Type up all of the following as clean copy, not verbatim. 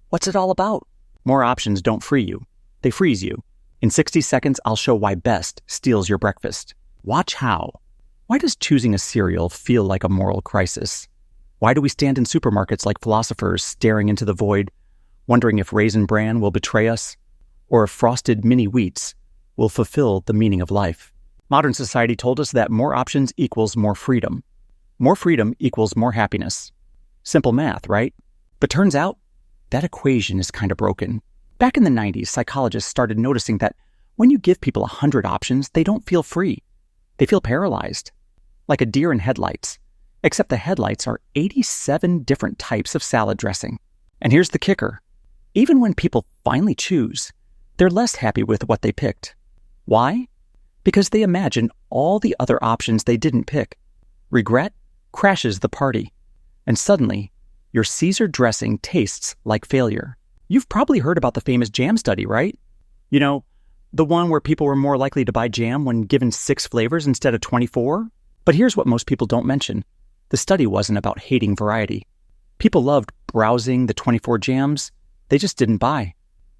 What's it all about? More options don't free you. They freeze you. In 60 seconds, I'll show why Best steals your breakfast. Watch how. Why does choosing a cereal feel like a moral crisis? Why do we stand in supermarkets like philosophers staring into the void, wondering if Raisin Bran will betray us, or if Frosted Mini Wheats will fulfill the meaning of life? Modern society told us that more options equals more freedom. More freedom equals more happiness. Simple math, right? But turns out, that equation is kind of broken. Back in the 90s, psychologists started noticing that when you give people 100 options, they don't feel free. They feel paralyzed, like a deer in headlights, except the headlights are 87 different types of salad dressing. And here's the kicker. Even when people finally choose, they're less happy with what they picked. Why? Because they imagine all the other options they didn't pick. Regret crashes the party, and suddenly, your Caesar dressing tastes like failure. You've probably heard about the famous jam study, right? You know, the one where people were more likely to buy jam when given 6 flavors instead of 24? But here's what most people don't mention. The study wasn't about hating variety. People loved browsing the 24 jams. They just didn't buy.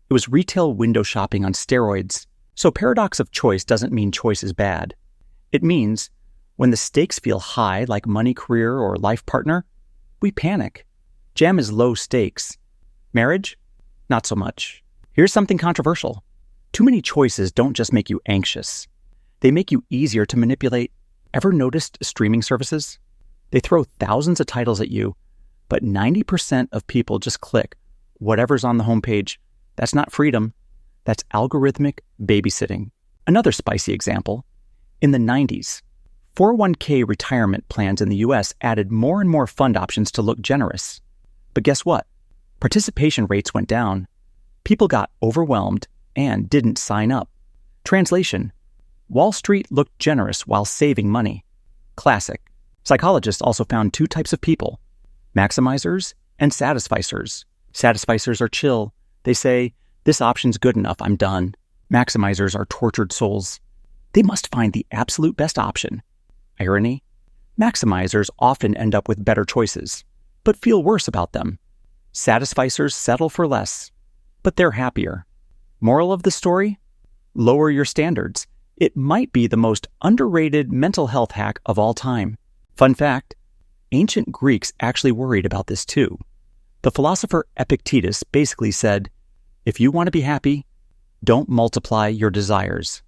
It was retail window shopping on steroids. So paradox of choice doesn't mean choice is bad. It means when the stakes feel high, like money, career, or life partner, we panic. Jam is low stakes. Marriage? Not so much. Here's something controversial. Too many choices don't just make you anxious. They make you easier to manipulate. Ever noticed streaming services? They throw thousands of titles at you, but 90% of people just click whatever's on the homepage. That's not freedom. That's algorithmic babysitting. Another spicy example. In the 90s, 401k retirement plans in the US added more and more fund options to look generous. But guess what? Participation rates went down. People got overwhelmed and didn't sign up. Translation: Wall Street looked generous while saving money. Classic. Psychologists also found 2 types of people: maximizers and satisficers. Satisficers are chill. They say, this option's good enough, I'm done. Maximizers are tortured souls. They must find the absolute best option. Irony? Maximizers often end up with better choices, but feel worse about them. Satisficers settle for less, but they're happier. Moral of the story? Lower your standards. It might be the most underrated mental health hack of all time. Fun fact, ancient Greeks actually worried about this too. The philosopher Epictetus basically said, if you want to be happy, don't multiply your desires.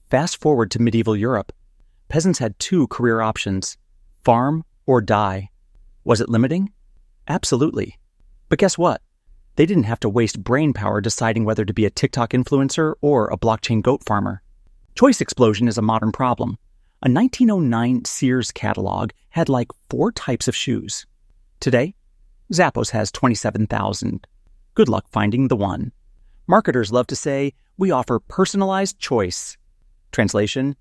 Fast forward to medieval Europe. Peasants had 2 career options, farm or die. Was it limiting? Absolutely. But guess what? They didn't have to waste brain power deciding whether to be a TikTok influencer or a blockchain goat farmer. Choice explosion is a modern problem. A 1909 Sears catalog had like 4 types of shoes. Today, Zappos has 27,000. Good luck finding the one. Marketers love to say, we offer personalized choice. Translation: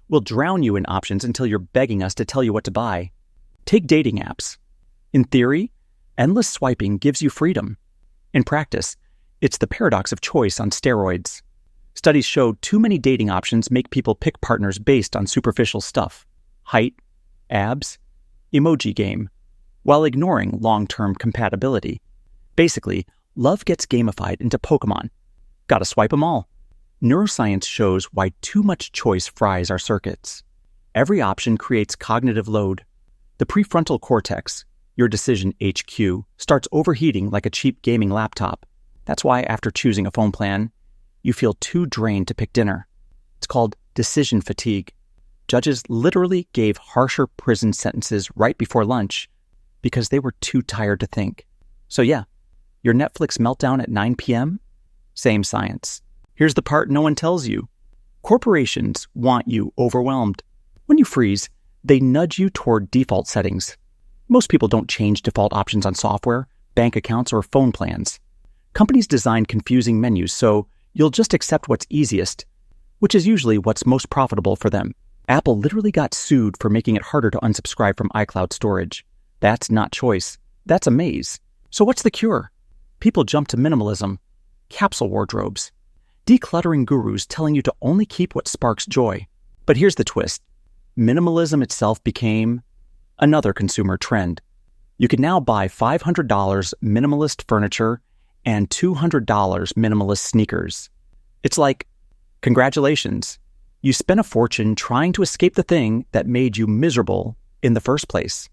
we'll drown you in options until you're begging us to tell you what to buy. Take dating apps. In theory, endless swiping gives you freedom. In practice, it's the paradox of choice on steroids. Studies show too many dating options make people pick partners based on superficial stuff: height, abs, emoji game, while ignoring long-term compatibility. Basically, love gets gamified into Pokemon. Gotta swipe 'em all. Neuroscience shows why too much choice fries our circuits. Every option creates cognitive load. The prefrontal cortex, your decision HQ, starts overheating like a cheap gaming laptop. That's why after choosing a phone plan, you feel too drained to pick dinner. It's called decision fatigue. Judges literally gave harsher prison sentences right before lunch because they were too tired to think. So yeah, your Netflix meltdown at 9 p.m.? Same science. Here's the part no one tells you. Corporations want you overwhelmed. When you freeze, they nudge you toward default settings. Most people don't change default options on software, bank accounts, or phone plans. Companies design confusing menus so you'll just accept what's easiest, which is usually what's most profitable for them. Apple literally got sued for making it harder to unsubscribe from iCloud storage. That's not choice. That's a maze. So what's the cure? People jump to minimalism, capsule wardrobes, decluttering gurus telling you to only keep what sparks joy. But here's the twist. Minimalism itself became another consumer trend. You can now buy $500 minimalist furniture and $200 minimalist sneakers. It's like, congratulations, you spent a fortune trying to escape the thing that made you miserable in the first place.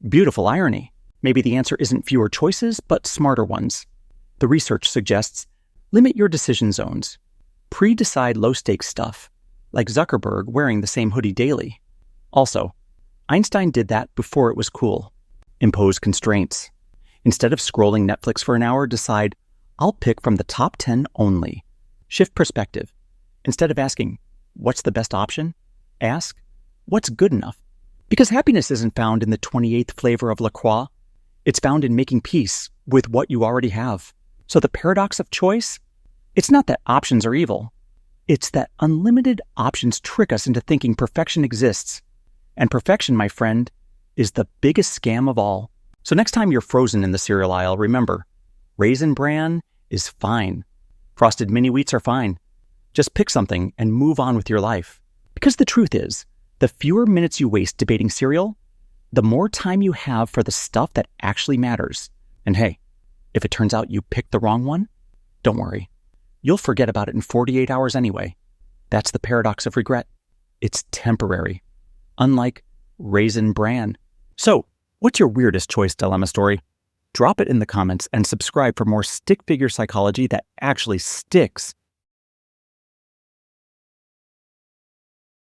Beautiful irony. Maybe the answer isn't fewer choices, but smarter ones. The research suggests limit your decision zones. Pre-decide low-stakes stuff, like Zuckerberg wearing the same hoodie daily. Also, Einstein did that before it was cool. Impose constraints. Instead of scrolling Netflix for an hour, decide, I'll pick from the top 10 only. Shift perspective. Instead of asking, what's the best option? Ask, what's good enough? Because happiness isn't found in the 28th flavor of La Croix. It's found in making peace with what you already have. So the paradox of choice? It's not that options are evil. It's that unlimited options trick us into thinking perfection exists. And perfection, my friend, is the biggest scam of all. So next time you're frozen in the cereal aisle, remember, Raisin Bran is fine. Frosted Mini Wheats are fine. Just pick something and move on with your life. Because the truth is, the fewer minutes you waste debating cereal, the more time you have for the stuff that actually matters. And hey, if it turns out you picked the wrong one, don't worry. You'll forget about it in 48 hours anyway. That's the paradox of regret. It's temporary. Unlike Raisin Bran. So, what's your weirdest choice dilemma story? Drop it in the comments and subscribe for more stick figure psychology that actually sticks